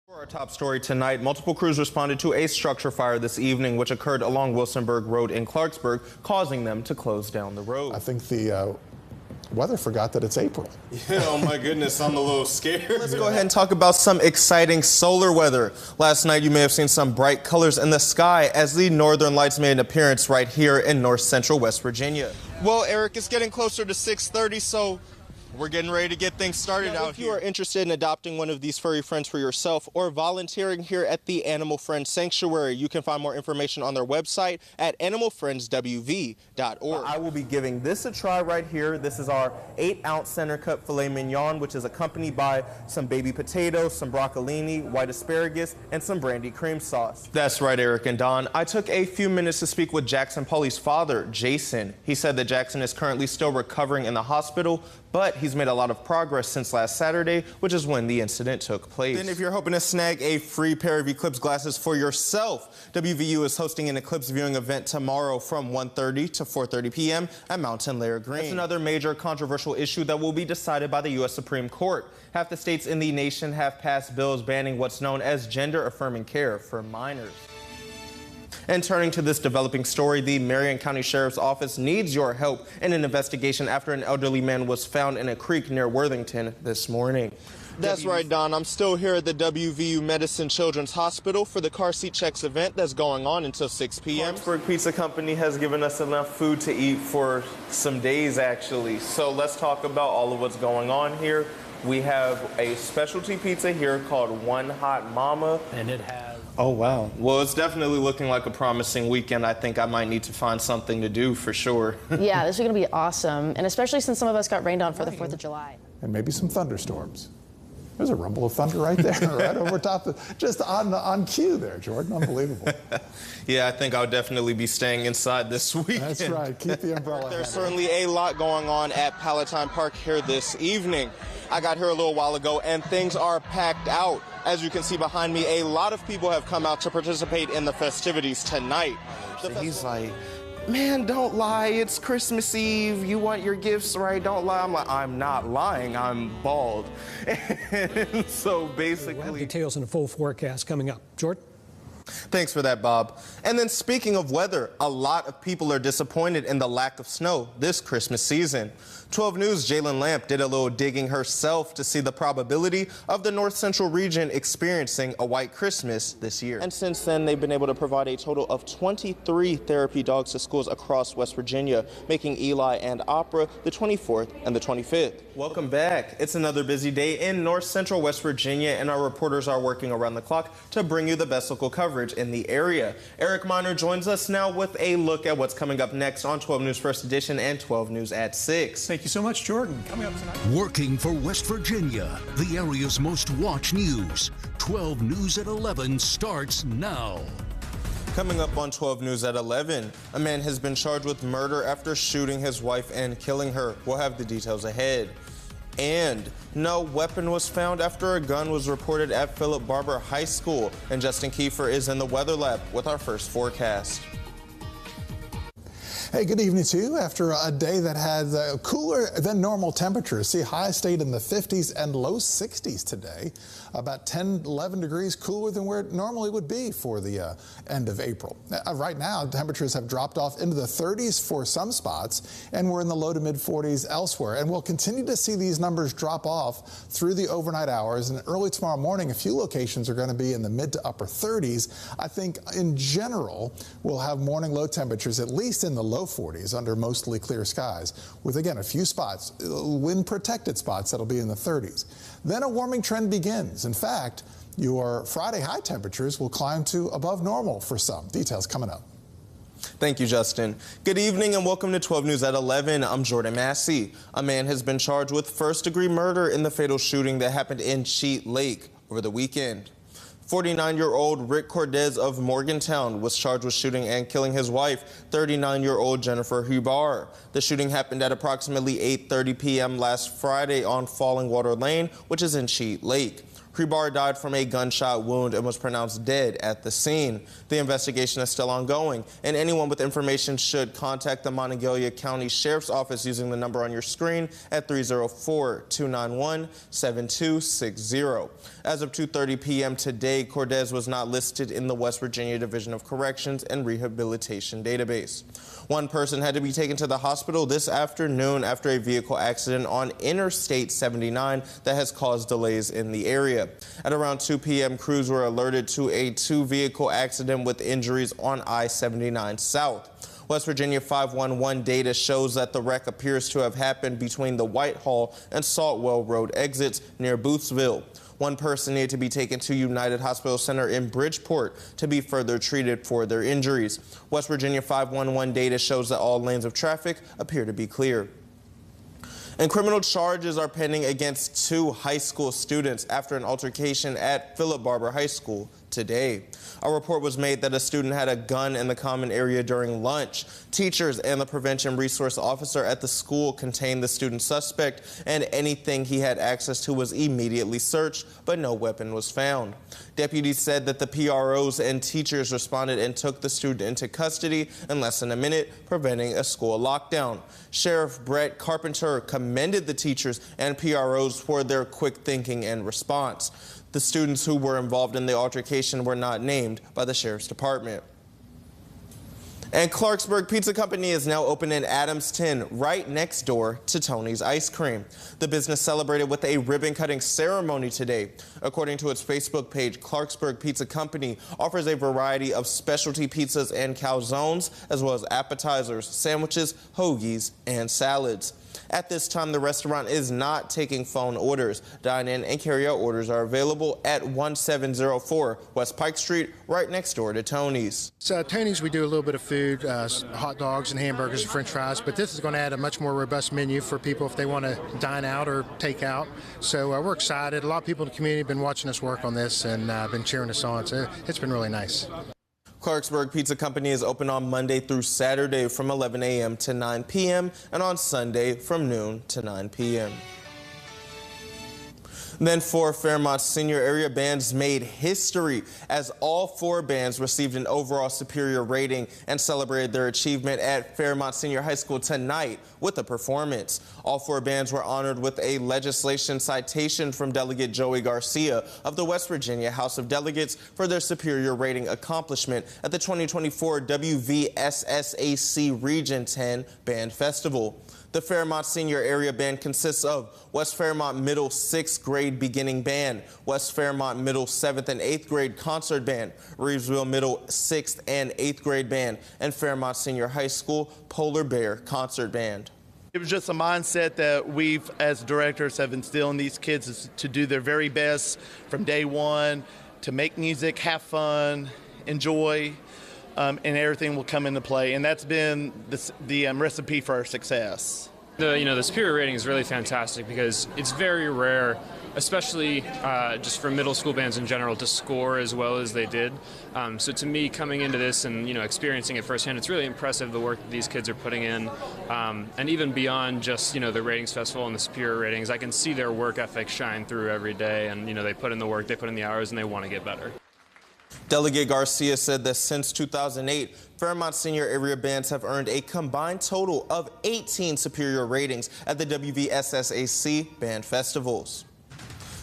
For our top story tonight, multiple crews responded to a structure fire this evening, which occurred along Wilsonburg Road in Clarksburg, causing them to close down the road. I think the weather forgot that it's April. Yeah, oh my goodness, I'm a little scared. Let's go ahead and talk about some exciting solar weather. Last night, you may have seen some bright colors in the sky as the northern lights made an appearance right here in north central West Virginia. Well, Eric, it's getting closer to 6:30, so we're getting ready to get things started out here. If you are interested in adopting one of these furry friends for yourself or volunteering here at the Animal Friends Sanctuary, you can find more information on their website at animalfriendswv.org. I will be giving this a try right here. This is our 8-ounce center cut filet mignon, which is accompanied by some baby potatoes, some broccolini, white asparagus, and some brandy cream sauce. That's right, Eric and Don. I took a few minutes to speak with Jackson Pauly's father, Jason. He said that Jackson is currently still recovering in the hospital, but he's made a lot of progress since last Saturday, which is when the incident took place. Then if you're hoping to snag a free pair of Eclipse glasses for yourself, WVU is hosting an eclipse viewing event tomorrow from 1:30 to 4:30 p.m. at Mountain Lair Green. That's another major controversial issue that will be decided by the U.S. Supreme Court. Half the states in the nation have passed bills banning what's known as gender-affirming care for minors. And turning to this developing story, the Marion County Sheriff's Office needs your help in an investigation after an elderly man was found in a creek near Worthington this morning. That's right, Don. I'm still here at the WVU Medicine Children's Hospital for the car seat checks event that's going on until 6 p.m. Clarksburg Pizza Company has given us enough food to eat for some days, actually. So let's talk about all of what's going on here. We have a specialty pizza here called One Hot Mama. And it has... Oh, wow. Well, it's definitely looking like a promising weekend. I think I might need to find something to do for sure. Yeah, this is going to be awesome. And especially since some of us got rained on for the 4th of July. And maybe some thunderstorms. There's a rumble of thunder right there, right over top of, just on cue there, Jordan. Unbelievable. Yeah, I think I'll definitely be staying inside this weekend. That's right. Keep the umbrella. There's certainly a lot going on at Palatine Park here this evening. I got here a little while ago, and things are packed out. As you can see behind me, a lot of people have come out to participate in the festivities tonight. So he's like, man, don't lie. It's Christmas Eve. You want your gifts, right? Don't lie. I'm like, I'm not lying. I'm bald. And so basically... We'll have details in a full forecast coming up. Jordan? Thanks for that, Bob. And then speaking of weather, a lot of people are disappointed in the lack of snow this Christmas season. 12 News' Jalen Lamp did a little digging herself to see the probability of the North Central region experiencing a white Christmas this year. And since then, they've been able to provide a total of 23 therapy dogs to schools across West Virginia, making Eli and Opera the 24th and the 25th. Welcome back. It's another busy day in North Central West Virginia, and our reporters are working around the clock to bring you the best local coverage in the area. Eric Miner joins us now with a look at what's coming up next on 12 News First Edition and 12 News at 6. Thank you so much, Jordan. Coming up tonight. Working for West Virginia, the area's most watched news. 12 News at 11 starts now. Coming up on 12 News at 11, a man has been charged with murder after shooting his wife and killing her. We'll have the details ahead. And no weapon was found after a gun was reported at Philip Barber High School. And Justin Kiefer is in the weather lab with our first forecast. Hey, good evening to you. After a day that had cooler than normal temperatures, see highs stayed in the 50s and low 60s today. About 10, 11 degrees cooler than where it normally would be for the end of April. Right now, temperatures have dropped off into the 30s for some spots, and we're in the low to mid 40s elsewhere. And we'll continue to see these numbers drop off through the overnight hours. And early tomorrow morning, a few locations are going to be in the mid to upper 30s. I think in general, we'll have morning low temperatures, at least in the low 40s under mostly clear skies, with again a few spots, wind protected spots that'll be in the 30s. Then a warming trend begins. In fact, your Friday high temperatures will climb to above normal for some. Details coming up. Thank you, Justin. Good evening and welcome to 12 News at 11. I'm Jordan Massey. A man has been charged with first-degree murder in the fatal shooting that happened in Cheat Lake over the weekend. 49-year-old Rick Cordes of Morgantown was charged with shooting and killing his wife, 39-year-old Jennifer Hubar. The shooting happened at approximately 8:30 p.m. last Friday on Falling Water Lane, which is in Cheat Lake. Krebar died from a gunshot wound and was pronounced dead at the scene. The investigation is still ongoing, and anyone with information should contact the Monongalia County Sheriff's Office using the number on your screen at 304-291-7260. As of 2:30 p.m. today, Cortez was not listed in the West Virginia Division of Corrections and Rehabilitation database. One person had to be taken to the hospital this afternoon after a vehicle accident on Interstate 79 that has caused delays in the area. At around 2 p.m., crews were alerted to a two-vehicle accident with injuries on I-79 South. West Virginia 511 data shows that the wreck appears to have happened between the Whitehall and Saltwell Road exits near Boothsville. One person needed to be taken to United Hospital Center in Bridgeport to be further treated for their injuries. West Virginia 511 data shows that all lanes of traffic appear to be clear. And criminal charges are pending against two high school students after an altercation at Philip Barber High School today. A report was made that a student had a gun in the common area during lunch. Teachers and the prevention resource officer at the school contained the student suspect, and anything he had access to was immediately searched, but no weapon was found. Deputies said that the PROs and teachers responded and took the student into custody in less than a minute, preventing a school lockdown. Sheriff Brett Carpenter commended the teachers and PROs for their quick thinking and response. The students who were involved in the altercation were not named by the Sheriff's Department. And Clarksburg Pizza Company is now open in Adamston, right next door to Tony's Ice Cream. The business celebrated with a ribbon-cutting ceremony today. According to its Facebook page, Clarksburg Pizza Company offers a variety of specialty pizzas and calzones, as well as appetizers, sandwiches, hoagies, and salads. At this time, the restaurant is not taking phone orders. Dine-in and carry-out orders are available at 1704 West Pike Street, right next door to Tony's. So Tony's, we do a little bit of food, hot dogs and hamburgers and french fries, but this is going to add a much more robust menu for people if they want to dine out or take out. So we're excited. A lot of people in the community have been watching us work on this and been cheering us on, so it's been really nice. Clarksburg Pizza Company is open on Monday through Saturday from 11 a.m. to 9 p.m. and on Sunday from noon to 9 p.m. Then 4 Fairmont senior area bands made history as all 4 bands received an overall superior rating and celebrated their achievement at Fairmont Senior High School tonight with a performance. All 4 bands were honored with a legislation citation from Delegate Joey Garcia of the West Virginia House of Delegates for their superior rating accomplishment at the 2024 WVSSAC Region 10 Band Festival. The Fairmont Senior Area Band consists of West Fairmont Middle 6th Grade Beginning Band, West Fairmont Middle 7th and 8th Grade Concert Band, Reevesville Middle 6th and 8th Grade Band, and Fairmont Senior High School Polar Bear Concert Band. It was just a mindset that we've, as directors, have instilled in these kids to do their very best from day one, to make music, have fun, enjoy, and everything will come into play. And that's been the recipe for our success. The superior rating is really fantastic because it's very rare, especially just for middle school bands in general, to score as well as they did. So to me, coming into this and experiencing it firsthand, it's really impressive the work that these kids are putting in, and even beyond just the ratings festival and the superior ratings, I can see their work ethic shine through every day, and they put in the work, they put in the hours, and they want to get better. Delegate Garcia said that since 2008, Fairmont Senior Area Bands have earned a combined total of 18 superior ratings at the WVSSAC Band Festivals.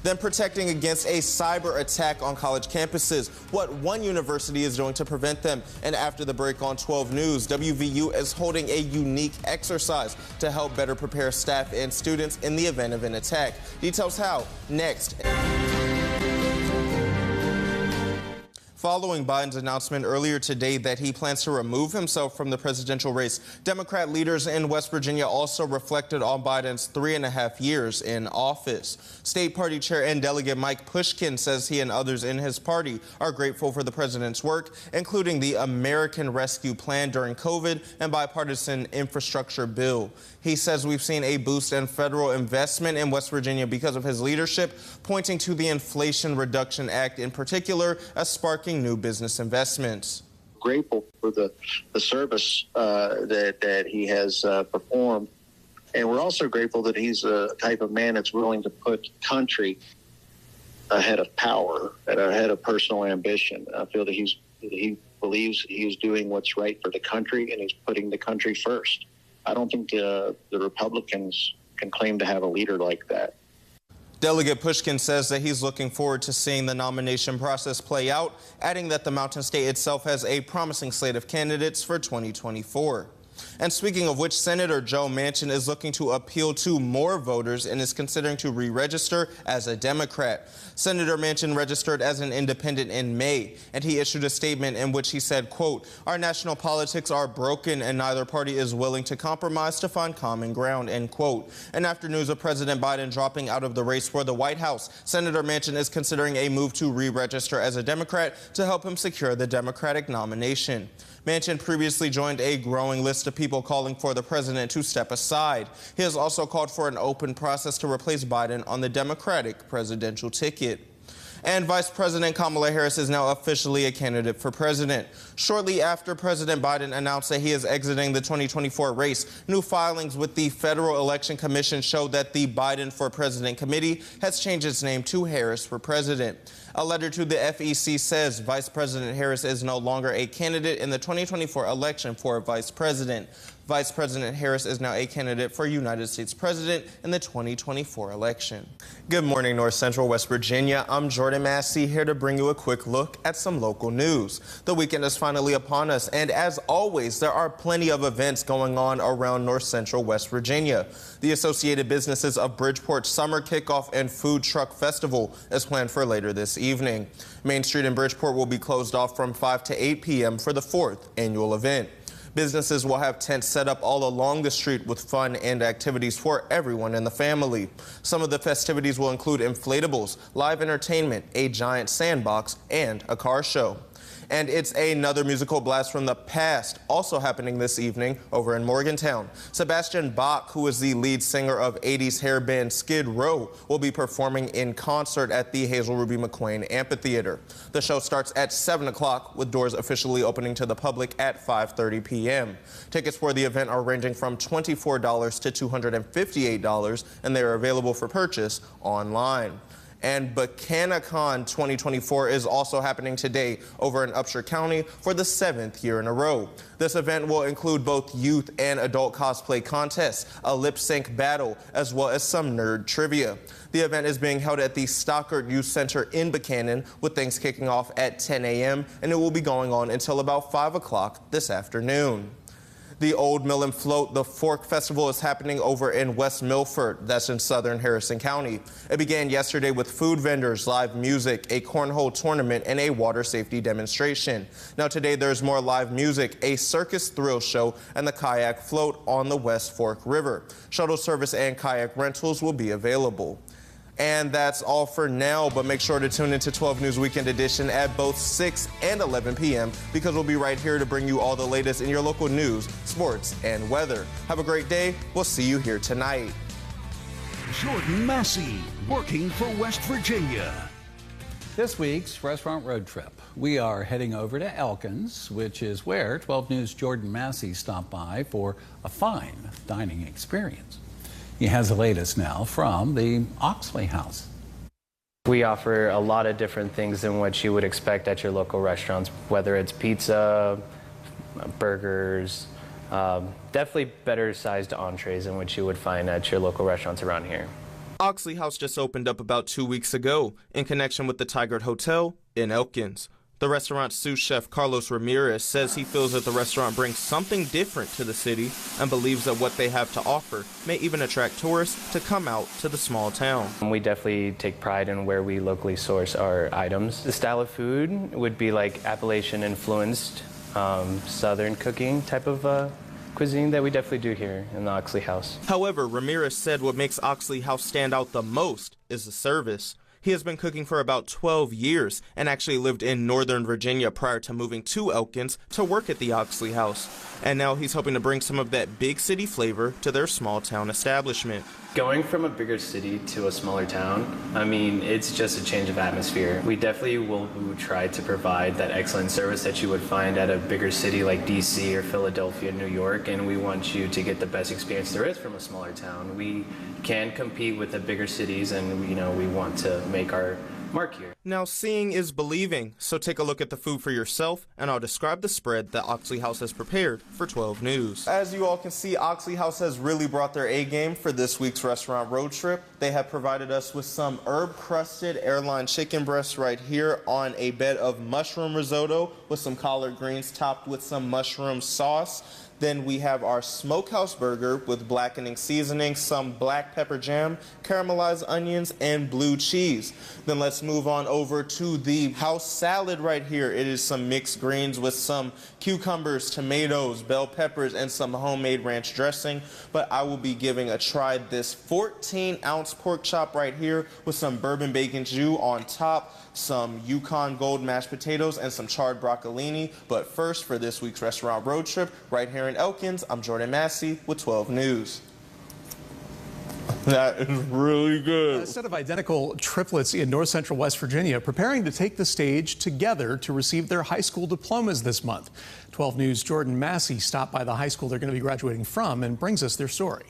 Then protecting against a cyber attack on college campuses, what one university is doing to prevent them. And after the break on 12 News, WVU is holding a unique exercise to help better prepare staff and students in the event of an attack. Details how, next. Following Biden's announcement earlier today that he plans to remove himself from the presidential race, Democrat leaders in West Virginia also reflected on Biden's 3.5 years in office. State Party Chair and Delegate Mike Pushkin says he and others in his party are grateful for the president's work, including the American Rescue Plan during COVID and bipartisan infrastructure bill. He says we've seen a boost in federal investment in West Virginia because of his leadership, pointing to the Inflation Reduction Act in particular as sparking new business investments. Grateful for the service that he has performed. And we're also grateful that he's a type of man that's willing to put country ahead of power and ahead of personal ambition. I feel that he believes he's doing what's right for the country, and he's putting the country first. I don't think the Republicans can claim to have a leader like that. Delegate Pushkin says that he's looking forward to seeing the nomination process play out, adding that the Mountain State itself has a promising slate of candidates for 2024. And speaking of which, Senator Joe Manchin is looking to appeal to more voters and is considering to re-register as a Democrat. Senator Manchin registered as an independent in May, and he issued a statement in which he said, quote, "Our national politics are broken and neither party is willing to compromise to find common ground," end quote. And after news of President Biden dropping out of the race for the White House, Senator Manchin is considering a move to re-register as a Democrat to help him secure the Democratic nomination. Manchin previously joined a growing list of people calling for the president to step aside. He has also called for an open process to replace Biden on the Democratic presidential ticket. And Vice President Kamala Harris is now officially a candidate for president. Shortly after President Biden announced that he is exiting the 2024 race, new filings with the Federal Election Commission showed that the Biden for President Committee has changed its name to Harris for President. A letter to the FEC says Vice President Harris is no longer a candidate in the 2024 election for Vice President. Vice President Harris is now a candidate for United States President in the 2024 election. Good morning, North Central West Virginia. I'm Jordan Massey, here to bring you a quick look at some local news. The weekend is finally upon us, and as always, there are plenty of events going on around North Central West Virginia. The Associated Businesses of Bridgeport Summer Kickoff and Food Truck Festival is planned for later this evening. Main Street in Bridgeport will be closed off from 5 to 8 p.m. for the 4th annual event. Businesses will have tents set up all along the street with fun and activities for everyone in the family. Some of the festivities will include inflatables, live entertainment, a giant sandbox, and a car show. And it's another musical blast from the past, also happening this evening over in Morgantown. Sebastian Bach, who is the lead singer of 80s hair band Skid Row, will be performing in concert at the Hazel Ruby McQueen Amphitheater. The show starts at 7 o'clock, with doors officially opening to the public at 5:30 p.m. Tickets for the event are ranging from $24 to $258, and they are available for purchase online. And BacanaCon 2024 is also happening today over in Upshur County for the 7th year in a row. This event will include both youth and adult cosplay contests, a lip sync battle, as well as some nerd trivia. The event is being held at the Stockard Youth Center in Buchanan, with things kicking off at 10 a.m. and it will be going on until about 5 o'clock this afternoon. The Old Mill and Float, the Fork Festival, is happening over in West Milford, that's in southern Harrison County. It began yesterday with food vendors, live music, a cornhole tournament, and a water safety demonstration. Now today there's more live music, a circus thrill show, and the kayak float on the West Fork River. Shuttle service and kayak rentals will be available. And that's all for now, but make sure to tune into 12 News Weekend Edition at both 6 and 11 p.m. because we'll be right here to bring you all the latest in your local news, sports, and weather. Have a great day. We'll see you here tonight. Jordan Massey, working for West Virginia. This week's Restaurant Road Trip, we are heading over to Elkins, which is where 12 News' Jordan Massey stopped by for a fine dining experience. He has the latest now from the Oxley house. We offer a lot of different things than what you would expect at your local restaurants, whether it's pizza, burgers, definitely better sized entrees than what you would find at your local restaurants around here. Oxley House just opened up about 2 weeks ago in connection with the Tigard Hotel in Elkins. The restaurant's sous chef Carlos Ramirez says he feels that the restaurant brings something different to the city and believes that what they have to offer may even attract tourists to come out to the small town. We definitely take pride in where we locally source our items. The style of food would be like Appalachian influenced Southern cooking type of cuisine that we definitely do here in the Oxley House. However, Ramirez said what makes Oxley House stand out the most is the service. He has been cooking for about 12 years and actually lived in Northern Virginia prior to moving to Elkins to work at the Oxley House. And now he's hoping to bring some of that big city flavor to their small town establishment. Going from a bigger city to a smaller town, I mean, it's just a change of atmosphere. We definitely will try to provide that excellent service that you would find at a bigger city like DC or Philadelphia, New York, and we want you to get the best experience there is from a smaller town. We can compete with the bigger cities, and we want to make our Mark here. Now, seeing is believing, so take a look at the food for yourself, and I'll describe the spread that Oxley House has prepared for 12 News. As you all can see, Oxley House has really brought their A game for this week's restaurant road trip. They have provided us with some herb-crusted airline chicken breasts right here on a bed of mushroom risotto with some collard greens topped with some mushroom sauce. Then we have our smokehouse burger with blackening seasoning, some black pepper jam, caramelized onions, and blue cheese. Then let's move on over to the house salad right here. It is some mixed greens with some cucumbers, tomatoes, bell peppers, and some homemade ranch dressing. But I will be giving a try this 14-ounce pork chop right here with some bourbon bacon jus on top, some Yukon Gold mashed potatoes, and some charred broccolini. But first, for this week's restaurant road trip, right here in Elkins, I'm Jordan Massey with 12 News. That is really good. A set of identical triplets in north central West Virginia preparing to take the stage together to receive their high school diplomas this month. 12 News' Jordan Massey stopped by the high school they're going to be graduating from and brings us their story.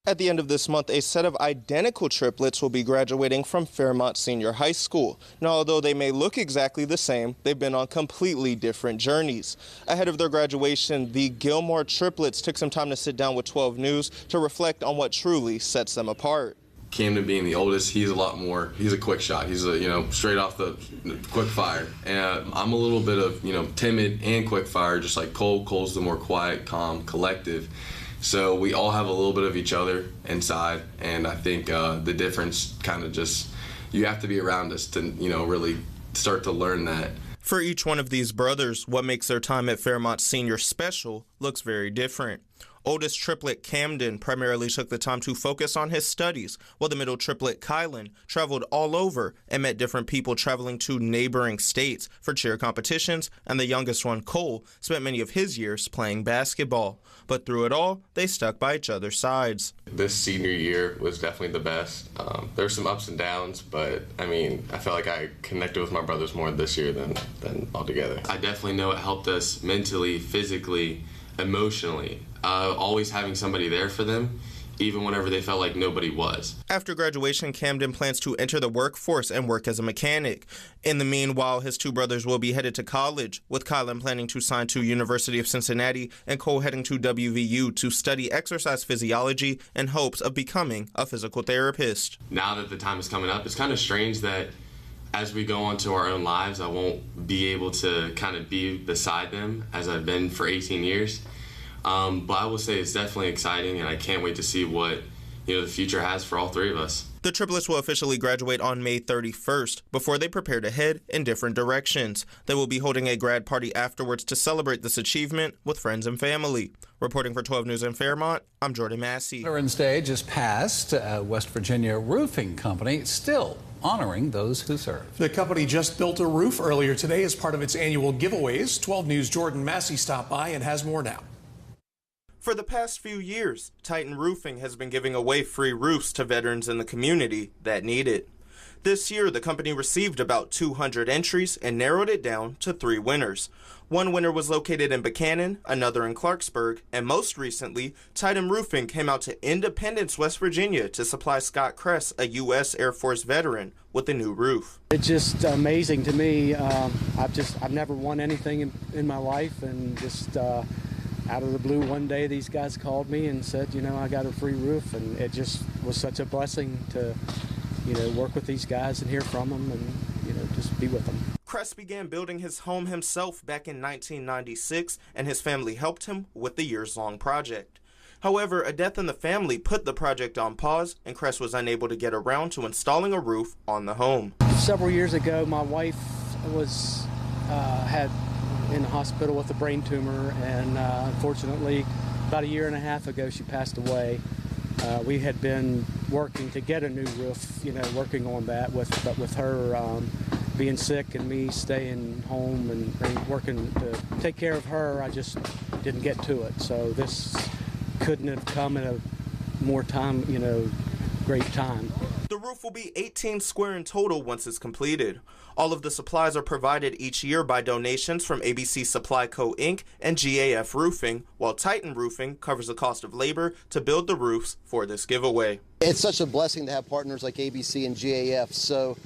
At the end of this month, a set of identical triplets will be graduating from Fairmont Senior High School. Now, although they may look exactly the same, they've been on completely different journeys. Ahead of their graduation, the Gilmore triplets took some time to sit down with 12 News to reflect on what truly sets them apart. Camden being the oldest, he's a quick shot. He's straight off the quick fire. And I'm a little bit of, timid and quick fire, just like Cole. Cole's the more quiet, calm, collective. So we all have a little bit of each other inside, and I think the difference kind of just, you have to be around us to, really start to learn that. For each one of these brothers, what makes their time at Fairmont Senior special looks very different. Oldest triplet Camden primarily took the time to focus on his studies, while the middle triplet Kylan traveled all over and met different people traveling to neighboring states for cheer competitions, and the youngest one, Cole, spent many of his years playing basketball. But through it all, they stuck by each other's sides. This senior year was definitely the best. There were some ups and downs, but I felt like I connected with my brothers more this year than altogether. I definitely know it helped us mentally, physically, emotionally. Always having somebody there for them, even whenever they felt like nobody was. After graduation, Camden plans to enter the workforce and work as a mechanic. In the meanwhile, his two brothers will be headed to college, with Kylan planning to sign to University of Cincinnati and Cole heading to WVU to study exercise physiology in hopes of becoming a physical therapist. Now that the time is coming up, it's kind of strange that as we go on to our own lives, I won't be able to kind of be beside them as I've been for 18 years. But I will say it's definitely exciting, and I can't wait to see what the future has for all three of us. The triplets will officially graduate on May 31st before they prepare to head in different directions. They will be holding a grad party afterwards to celebrate this achievement with friends and family. Reporting for 12 News in Fairmont, I'm Jordan Massey. Veterans Day just passed. West Virginia Roofing Company still honoring those who served. The company just built a roof earlier today as part of its annual giveaways. 12 News' Jordan Massey stopped by and has more now. For the past few years, Titan Roofing has been giving away free roofs to veterans in the community that need it. This year, the company received about 200 entries and narrowed it down to 3 winners. One winner was located in Buchanan, another in Clarksburg, and most recently, Titan Roofing came out to Independence, West Virginia to supply Scott Kress, a U.S. Air Force veteran, with a new roof. It's just amazing to me. I've never won anything in my life, and just out of the blue one day these guys called me and said, I got a free roof, and it just was such a blessing to work with these guys and hear from them and just be with them. Kress began building his home himself back in 1996, and his family helped him with the years-long project. However, a death in the family put the project on pause, and Kress was unable to get around to installing a roof on the home. Several years ago, my wife was had in the hospital with a brain tumor, and unfortunately, about 1.5 years ago, she passed away. We had been working to get a new roof, working on that, but with her being sick and me staying home and working to take care of her, I just didn't get to it. So this couldn't have come at a more time, great time. The roof will be 18 square in total once it's completed. All of the supplies are provided each year by donations from ABC Supply Co. Inc. and GAF Roofing, while Titan Roofing covers the cost of labor to build the roofs for this giveaway. It's such a blessing to have partners like ABC and GAF. So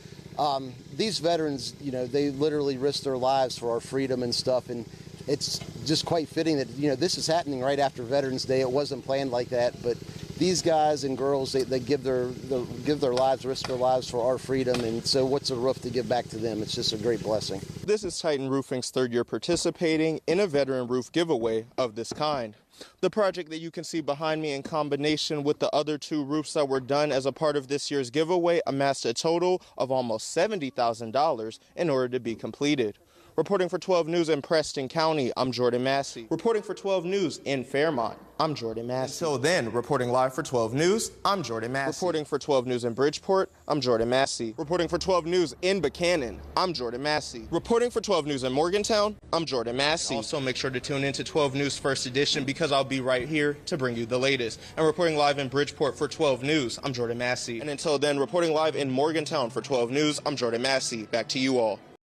These veterans, you know, they literally risk their lives for our freedom and stuff, and it's just quite fitting that, you know, this is happening right after Veterans Day. It wasn't planned like that, but these guys and girls, they give their lives, risk their lives for our freedom, and so what's a roof to give back to them? It's just a great blessing. This is Titan Roofing's third year participating in a veteran roof giveaway of this kind. The project that you can see behind me in combination with the other 2 roofs that were done as a part of this year's giveaway amassed a total of almost $70,000 in order to be completed. Reporting for 12 News in Preston County, I'm Jordan Massey. Reporting for 12 News in Fairmont, I'm Jordan Massey. Until then, reporting live for 12 News, I'm Jordan Massey. Reporting for 12 News in Bridgeport, I'm Jordan Massey. Reporting for 12 News in Buchanan, I'm Jordan Massey. Reporting for 12 News in Morgantown, I'm Jordan Massey. Also, make sure to tune in to 12 News First Edition because I'll be right here to bring you the latest. And reporting live in Bridgeport for 12 News, I'm Jordan Massey. And until then, reporting live in Morgantown for 12 News, I'm Jordan Massey. Back to you all.